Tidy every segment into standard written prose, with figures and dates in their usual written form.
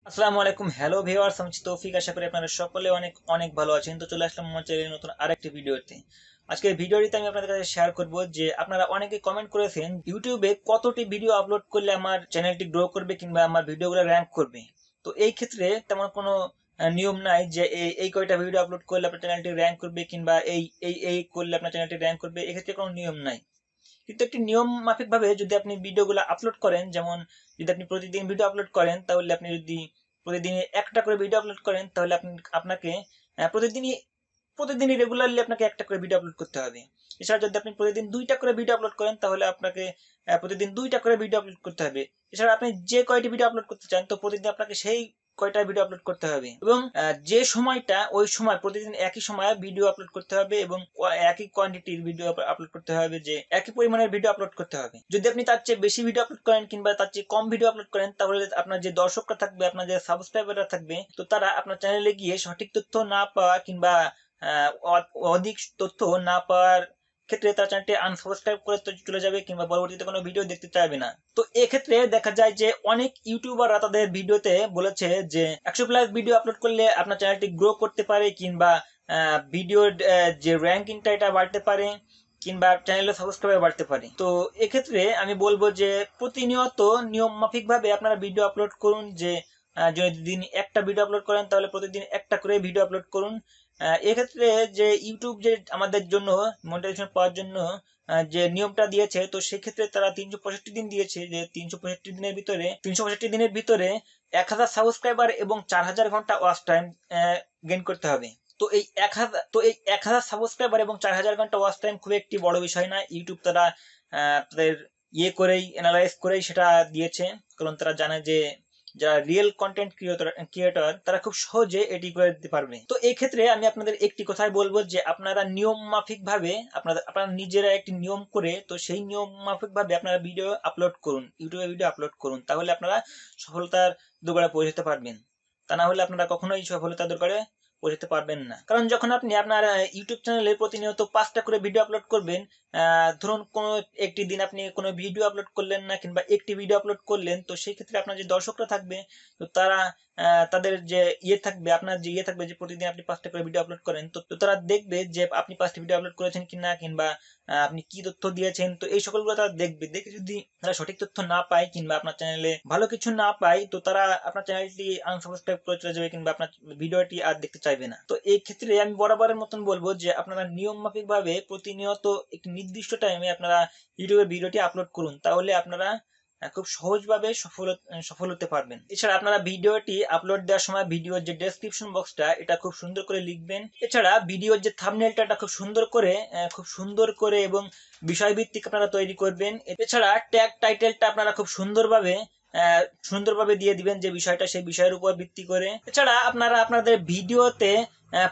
আসসালামু আলাইকুম, hello viewers, আমি তৌফিক। আশা করি আপনারা সকলে অনেক অনেক ভালো আছেন। তো চলে আসলাম আমার চ্যানেলের নতুন আরেকটি ভিডিওতে। আজকের ভিডিওটিতে আমি আপনাদের কাছে শেয়ার করব যে আপনারা অনেকে কমেন্ট করেছেন ইউটিউবে কতটি ভিডিও আপলোড করলে আমার চ্যানেলটি গ্রো করবে কিংবা আমার ভিডিওগুলো র্যাঙ্ক করবে। তো এই ক্ষেত্রে তেমন কোনো নিয়ম নাই যে এই কয়টা ভিডিও আপলোড করলে আপনার চ্যানেলটি র্যাঙ্ক করবে কিংবা এই করলে আপনার চ্যানেলটি র্যাঙ্ক করবে। এক্ষেত্রে কোনো নিয়ম নাই, কিন্তু একটি নিয়ম মাফিক ভাবে যদি আপনি ভিডিওগুলো আপলোড করেন, যেমন যদি আপনি প্রতিদিন ভিডিও আপলোড করেন, তাহলে আপনি যদি প্রতিদিনই একটা করে ভিডিও আপলোড করেন, তাহলে আপনাকে প্রতিদিনই প্রতিদিনই রেগুলারলি আপনাকে একটা করে ভিডিও আপলোড করতে হবে। এছাড়া যদি আপনি প্রতিদিন দুইটা করে ভিডিও আপলোড করেন, তাহলে আপনাকে প্রতিদিন দুইটা করে ভিডিও আপলোড করতে হবে। এছাড়া আপনি যে কয়টি ভিডিও আপলোড করতে চান, তো প্রতিদিন আপনাকে সেই কয়টা ভিডিও আপলোড করতে হবে এবং যে সময়টা ওই সময় প্রতিদিন একই সময়ে ভিডিও আপলোড করতে হবে এবং একই কোয়ান্টিটির ভিডিও আপলোড করতে হবে, যে একই পরিমাণের ভিডিও আপলোড করতে হবে। যদি আপনি তার চেয়ে বেশি ভিডিও আপলোড করেন কিংবা তার চেয়ে কম ভিডিও আপলোড করেন, তাহলে আপনার যে দর্শকরা থাকবে, আপনার যে সাবস্ক্রাইবাররা থাকবে, তো তারা আপনার চ্যানেলে গিয়ে সঠিক তথ্য না পাওয়া কিংবা অধিক তথ্য না পাওয়ার ক্ষেত্রে তার চ্যানেলটি আনসাবস্ক্রাইব করে চলে যাবে কিংবা পরবর্তীতে কোনো ভিডিও দেখতে চাইবে না। তো এক্ষেত্রে দেখা যায় যে অনেক ইউটিউবাররা তাদের ভিডিওতে বলেছে যে 100+ ভিডিও আপলোড করলে আপনার চ্যানেলটি গ্রো করতে পারে কিংবা ভিডিওর যে র্যাঙ্কিংটা এটা বাড়তে পারে কিংবা চ্যানেলের সাবস্ক্রাইবার বাড়তে পারে। তো এক্ষেত্রে আমি বলবো যে প্রতিনিয়ত নিয়ম মাফিক ভাবে আপনারা ভিডিও আপলোড করুন। যে যদি দিন একটা ভিডিও আপলোড করেন, তাহলে প্রতিদিন একটা করে ভিডিও আপলোড করুন। এক্ষেত্রে যে ইউটিউব যে আমাদের জন্য মনিটাইজেশন পাওয়ার জন্য যে নিয়মটা দিয়েছে, তো সেক্ষেত্রে তারা 365 দিন দিয়েছে, যে 365 দিনের ভিতরে 1000 সাবস্ক্রাইবার এবং 4000 ঘন্টা ওয়াচ টাইম গেইন করতে হবে। তো এই 1000 সাবস্ক্রাইবার এবং 4000 ঘন্টা ওয়াচ টাইম খুব একটি বড় বিষয় না। ইউটিউব তারা তাদের করেই অ্যানালাইজ করেই সেটা দিয়েছে, কারণ তারা জানে যে যারা রিয়েল কন্টেন্ট ক্রিয়েটর তারা খুব সহজে এটি করে দিতে পারবে। তো এই ক্ষেত্রে আমি আপনাদের একটি কথাই বলবো যে আপনারা নিয়ম মাফিক ভাবে আপনারা নিজেরা একটি নিয়ম করে, তো সেই নিয়ম মাফিক ভাবে আপনারা ভিডিও আপলোড করুন, ইউটিউবে ভিডিও আপলোড করুন, তাহলে আপনারা সফলতার দুর্গায় পৌঁছতে পারবেন। তা না হলে আপনারা কখনোই সফলতার দুর্গায় পৌঁছতে পারবেন না। কারণ যখন আপনি আপনার ইউটিউব চ্যানেলে প্রতিনিয়ত 5টা করে ভিডিও আপলোড করবেন, ধরুন কোনো একটি দিন আপনি কোনো ভিডিও আপলোড করলেন না কিংবা একটি ভিডিও আপলোড করলেন, তো সেই ক্ষেত্রে আপনার যে দর্শকরা থাকবে, তো তারা তাদের যে থাকবে, আপনার যে থাকবে যে প্রতিদিন আপনি 5টা করে ভিডিও আপলোড করেন, তো তারা দেখবে যে আপনি 5টি ভিডিও আপলোড করেছেন কিনা কিংবা আপনি কি তথ্য দিয়েছেন। তো এই সকলগুলো তারা দেখবে। দেখে যদি তারা সঠিক তথ্য না পায় কিংবা আপনার চ্যানেলে ভালো কিছু না পায়, তো তারা আপনার চ্যানেলটি আনসাবস্ক্রাইব করে চলে যাবে কিংবা আপনার ভিডিওটি আর দেখতে চাইবে না। তো এই ক্ষেত্রে আমি বরাবরের মতন বলবো যে আপনারা নিয়ম মাফিক ভাবে প্রতিনিয়ত একটি নির্দিষ্ট টাইমে আপনারা ইউটিউবে ভিডিওটি আপলোড করুন, তাহলে আপনারা খুব সহজভাবে সফল হতে পারবেন। এছাড়া আপনারা ভিডিওটি আপলোড দেওয়ার সময় ভিডিওর যে ডেসক্রিপশন বক্সটা এটা খুব সুন্দর করে লিখবেন। এছাড়া ভিডিওর যে থাম্বনেলটা এটা খুব সুন্দর করে এবং বিষয়ভিত্তিক আপনারা তৈরি করবেন। এছাড়া ট্যাগ টাইটেলটা আপনারা খুব সুন্দরভাবে দিয়ে দিবেন, যে বিষয়টা সেই বিষয়ের উপর ভিত্তি করে। এছাড়া আপনারা আপনাদের ভিডিওতে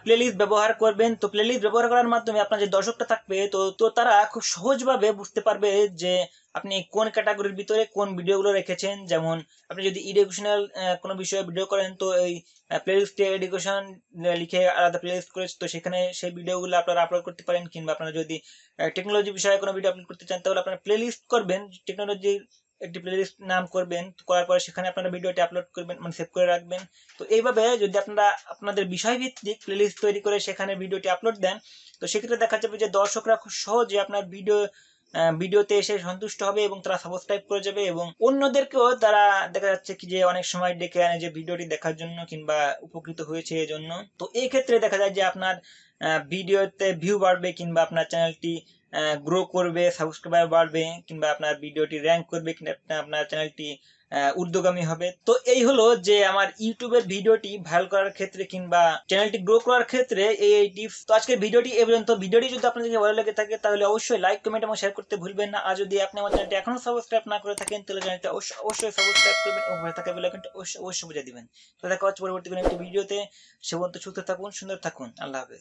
প্লেলিস্ট ব্যবহার করবেন। তো প্লেলিস্ট ব্যবহার করার মাধ্যমে আপনার যে দর্শকটা থাকবে, তো তারা খুব সহজভাবে বুঝতে পারবে যে আপনি কোন ক্যাটাগরির ভিতরে কোন ভিডিওগুলো রেখেছেন। যেমন আপনি যদি এডুকেশনাল কোনো বিষয়ে ভিডিও করেন, তো এই প্লেলিস্টে এডুকেশন লিখে আলাদা প্লেলিস্ট করে, তো সেখানে সেই ভিডিওগুলো আপনারা আপলোড করতে পারেন। কিংবা আপনারা যদি টেকনোলজি বিষয়ে কোনো ভিডিও আপলোড করতে চান, তাহলে আপনারা প্লেলিস্ট করবেন, টেকনোলজির একটি প্লেলিস্ট নাম করবেন, করার পরে সেখানে আপনারা ভিডিওটি আপলোড করবেন, মানে সেভ করে রাখবেন। তো এইভাবে যদি আপনারা আপনাদের বিষয়ভিত্তিক প্লেলিস্ট তৈরি করে সেখানে ভিডিওটি আপলোড দেন, তো সেক্ষেত্রে দেখা যাবে যে দর্শকরা খুব সহজে আপনার ভিডিওতে এসে সন্তুষ্ট হবে এবং তারা সাবস্ক্রাইব করে যাবে এবং অন্যদেরকেও তারা দেখা যাচ্ছে কি যে অনেক সময় ডেকে আনে যে ভিডিওটি দেখার জন্য কিংবা উপকৃত হয়েছে এজন্য। তো এই ক্ষেত্রে দেখা যায় যে আপনার ভিডিওতে ভিউ বাড়বে কিংবা আপনার চ্যানেলটি গ্রো করবে, সাবস্ক্রাইবার বাড়বে কিংবা আপনার ভিডিওটি র্যাঙ্ক করবে কিংবা আপনার চ্যানেলটি ঊর্ধ্বগামী হবে। তো এই হলো যে আমার ইউটিউবের ভিডিওটি ভাইরাল করার ক্ষেত্রে কিংবা চ্যানেলটি গ্রো করার ক্ষেত্রে এই টিপস। তো আজকের ভিডিওটি এই পর্যন্ত। ভিডিওটি যদি আপনাদের ভালো লেগে থাকে, তাহলে অবশ্যই লাইক, কমেন্ট এবং শেয়ার করতে ভুলবেন না। আর যদি আপনি আমার চ্যানেলটি এখনো সাবস্ক্রাইব না করে থাকেন, তাহলে চ্যানেলটি অবশ্যই সাবস্ক্রাইব করবেন এবং পাশে থাকা বেল আইকনটি অবশ্যই বুঝে দিবেন। তো দেখা হচ্ছে পরবর্তী কোনো একটি ভিডিওতে। সে পর্যন্ত সুস্থ থাকুন, সুন্দর থাকুন। আল্লাহ হাফেজ।